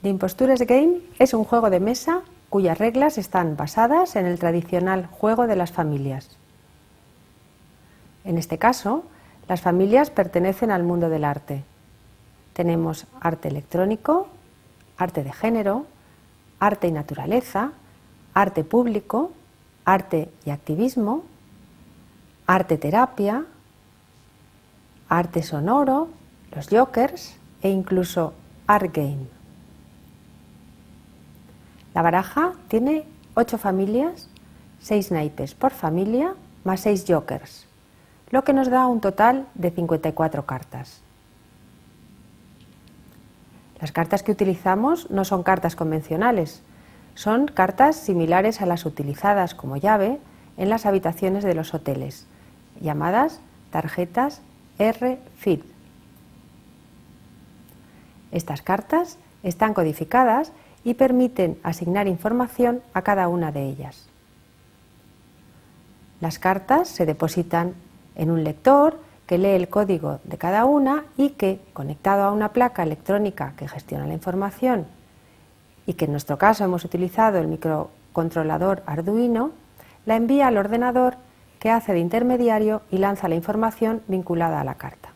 The Impostures Game es un juego de mesa cuyas reglas están basadas en el tradicional juego de las familias. En este caso, las familias pertenecen al mundo del arte. Tenemos arte electrónico, arte de género, arte y naturaleza, arte público, arte y activismo, arte terapia, arte sonoro, los jokers e incluso art game. La baraja tiene 8 familias, 6 naipes por familia, más 6 jokers, lo que nos da un total de 54 cartas. Las cartas que utilizamos no son cartas convencionales, son cartas similares a las utilizadas como llave en las habitaciones de los hoteles, llamadas tarjetas RFID. Estas cartas están codificadas y permiten asignar información a cada una de ellas. Las cartas se depositan en un lector que lee el código de cada una y que, conectado a una placa electrónica que gestiona la información y que en nuestro caso hemos utilizado el microcontrolador Arduino, la envía al ordenador que hace de intermediario y lanza la información vinculada a la carta.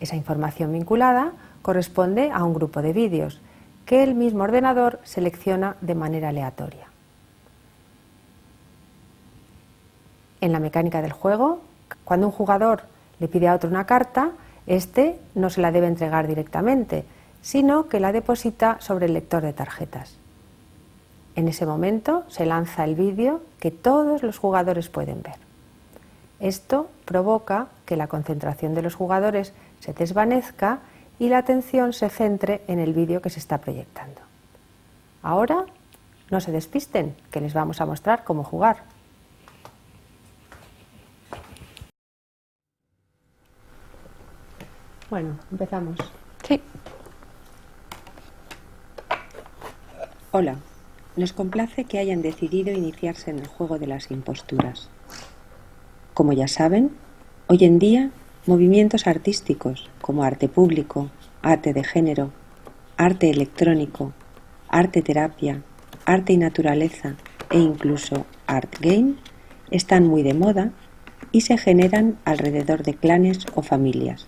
Esa información vinculada corresponde a un grupo de vídeos que el mismo ordenador selecciona de manera aleatoria. En la mecánica del juego, cuando un jugador le pide a otro una carta, éste no se la debe entregar directamente, sino que la deposita sobre el lector de tarjetas. En ese momento se lanza el vídeo que todos los jugadores pueden ver. Esto provoca que la concentración de los jugadores se desvanezca y la atención se centre en el vídeo que se está proyectando. Ahora, no se despisten, que les vamos a mostrar cómo jugar. Bueno, empezamos. Sí. Hola, nos complace que hayan decidido iniciarse en el juego de las imposturas. Como ya saben, hoy en día, movimientos artísticos como arte público, arte de género, arte electrónico, arte terapia, arte y naturaleza e incluso art game están muy de moda y se generan alrededor de clanes o familias.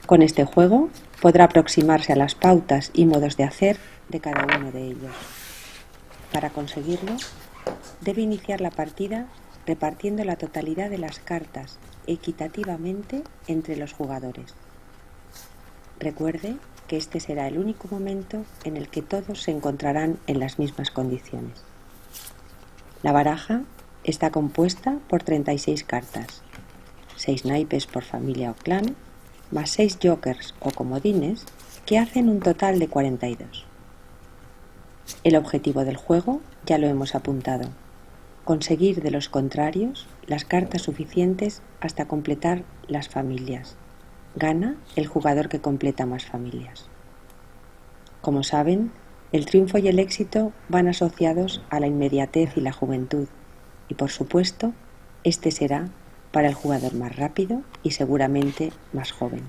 Con este juego podrá aproximarse a las pautas y modos de hacer de cada uno de ellos. Para conseguirlo, debe iniciar la partida repartiendo la totalidad de las cartas equitativamente entre los jugadores. Recuerde que este será el único momento en el que todos se encontrarán en las mismas condiciones. La baraja está compuesta por 36 cartas, 6 naipes por familia o clan, más 6 jokers o comodines que hacen un total de 42. El objetivo del juego ya lo hemos apuntado: conseguir de los contrarios las cartas suficientes hasta completar las familias. Gana el jugador que completa más familias. Como saben, el triunfo y el éxito van asociados a la inmediatez y la juventud, y por supuesto, este será para el jugador más rápido y seguramente más joven.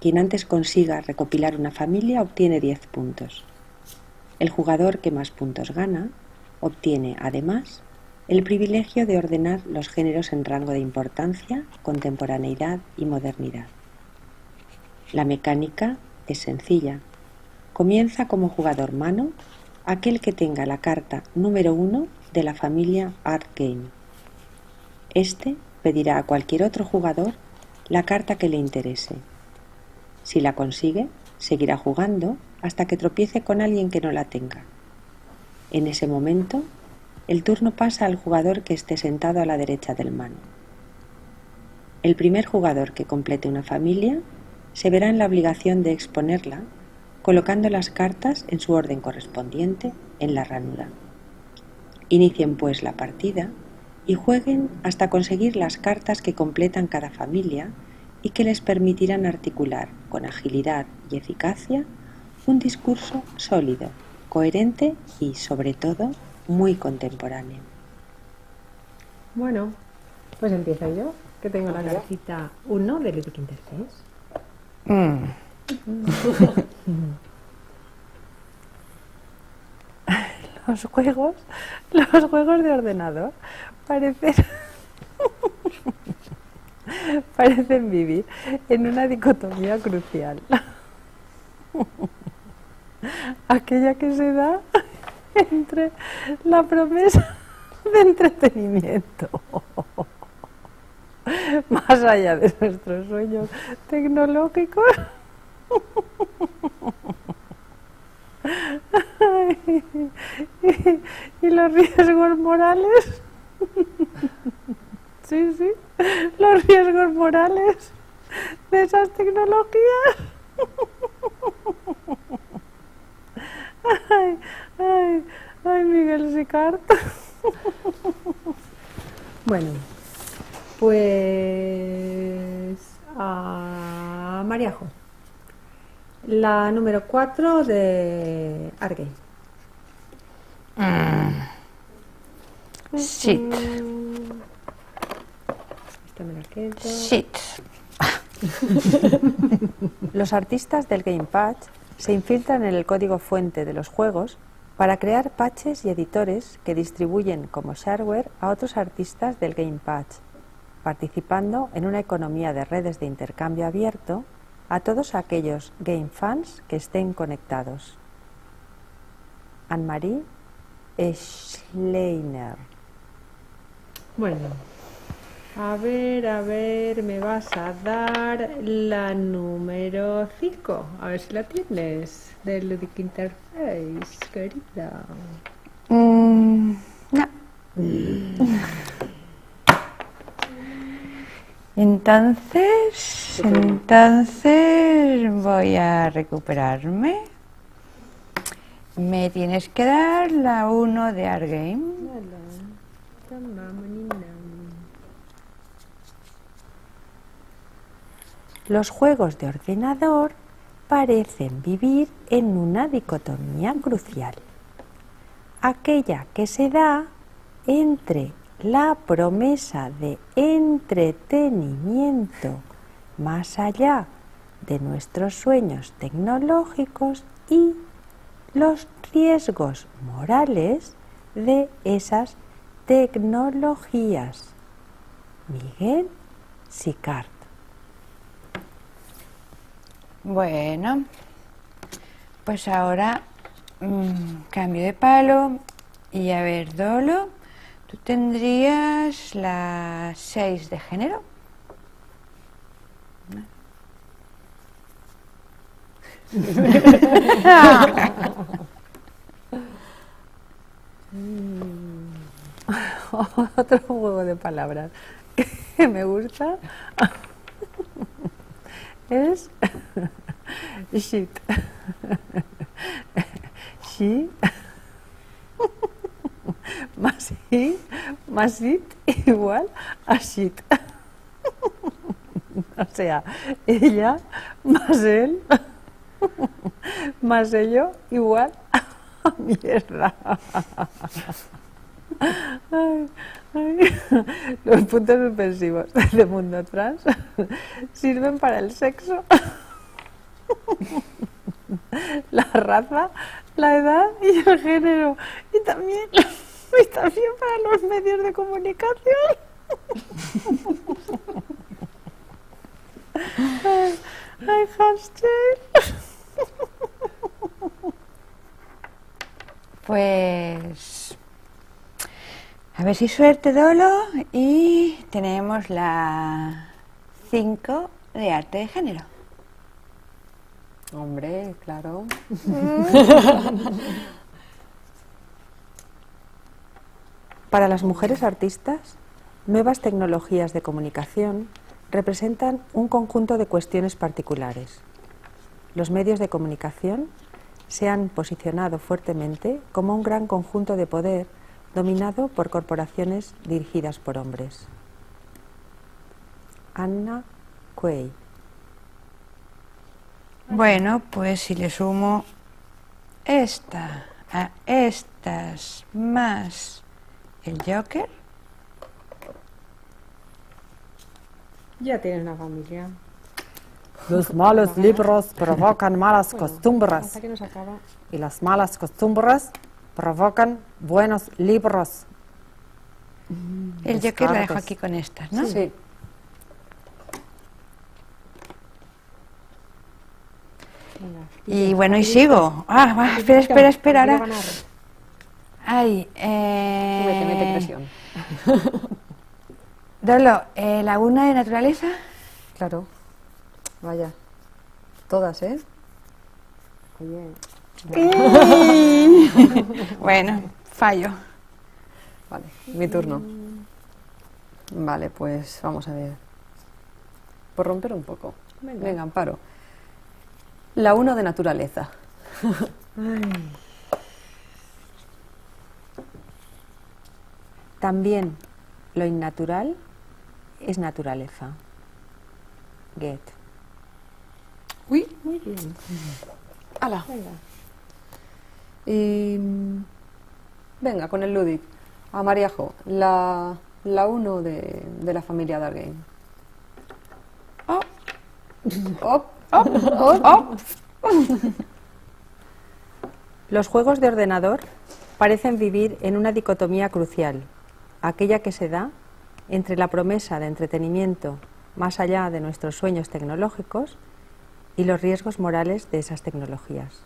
Quien antes consiga recopilar una familia obtiene 10 puntos. El jugador que más puntos gana obtiene, además, el privilegio de ordenar los géneros en rango de importancia, contemporaneidad y modernidad. La mecánica es sencilla. Comienza como jugador mano aquel que tenga la carta número 1 de la familia Art Game. Este pedirá a cualquier otro jugador la carta que le interese. Si la consigue, seguirá jugando hasta que tropiece con alguien que no la tenga. En ese momento, el turno pasa al jugador que esté sentado a la derecha del mano. El primer jugador que complete una familia se verá en la obligación de exponerla, colocando las cartas en su orden correspondiente en la ranura. Inicien pues la partida y jueguen hasta conseguir las cartas que completan cada familia y que les permitirán articular con agilidad y eficacia un discurso sólido, coherente y, sobre todo, muy contemporáneo. Bueno, pues empiezo yo, que tengo la cajita 1 de Ludic Interface. Mm. Los juegos de ordenador parecen vivir en una dicotomía crucial. Aquella que se da entre la promesa de entretenimiento más allá de nuestros sueños tecnológicos y los riesgos morales. Sí, los riesgos morales de esas tecnologías. Ay, Miguel Sicart. Bueno, pues a Mariajo, la número 4 de Argay. Shit. Esta me la quedo. Shit. Los artistas del Game Patch se infiltran en el código fuente de los juegos para crear patches y editores que distribuyen como shareware a otros artistas del Game Patch, participando en una economía de redes de intercambio abierto a todos aquellos game fans que estén conectados. Anne-Marie Schleiner. Bueno, a ver, me vas a dar la número 5. A ver si la tienes, del Ludic Interface, querida. No. Entonces voy a recuperarme. Me tienes que dar la 1 de Argame. Los juegos de ordenador parecen vivir en una dicotomía crucial, aquella que se da entre la promesa de entretenimiento más allá de nuestros sueños tecnológicos y los riesgos morales de esas tecnologías. Miguel Sicart. Bueno, pues ahora cambio de palo y a ver, Dolo, tú tendrías la 6 de género. Otro juego de palabras que me gusta es shit. She más it igual a shit. O sea, ella más él más ello igual a mierda. Los puntos suspensivos de Mundo Trans sirven para el sexo, la raza, la edad y el género, y también para los medios de comunicación. Ay, hashtag. Pues a ver si suerte, Dolo, y tenemos la 5 de arte de género. Hombre, claro. Para las mujeres artistas, nuevas tecnologías de comunicación representan un conjunto de cuestiones particulares. Los medios de comunicación se han posicionado fuertemente como un gran conjunto de poder dominado por corporaciones dirigidas por hombres. Anna Quay. Bueno, pues si le sumo esta a estas más el Joker. Ya tienes una familia. Los malos libros provocan malas costumbres Hasta que nos acaba. y las malas costumbres provocan buenos libros. El Joker la dejo Descartes. aquí con estas, ¿no? Sí. Y bueno, y sigo. Ah, va, espera, ahora. Ganar. Ay, Mete presión. Dolo, laguna de naturaleza. Claro. Vaya. Todas, ¿eh? Oye. Bueno, fallo. Vale, mi turno. Vale, pues vamos a ver. Por romper un poco. Venga, Amparo. La 1 de naturaleza. También lo innatural es naturaleza. Goethe. Uy, muy bien. ¡Hala! Y venga, con el Ludic. A Mariajo, la 1 de la familia Dargame. Oh, ¡Op! oh. Los juegos de ordenador parecen vivir en una dicotomía crucial, aquella que se da entre la promesa de entretenimiento más allá de nuestros sueños tecnológicos y los riesgos morales de esas tecnologías.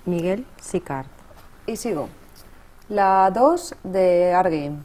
Miguel Sicart. Y sigo. La 2 de Argame.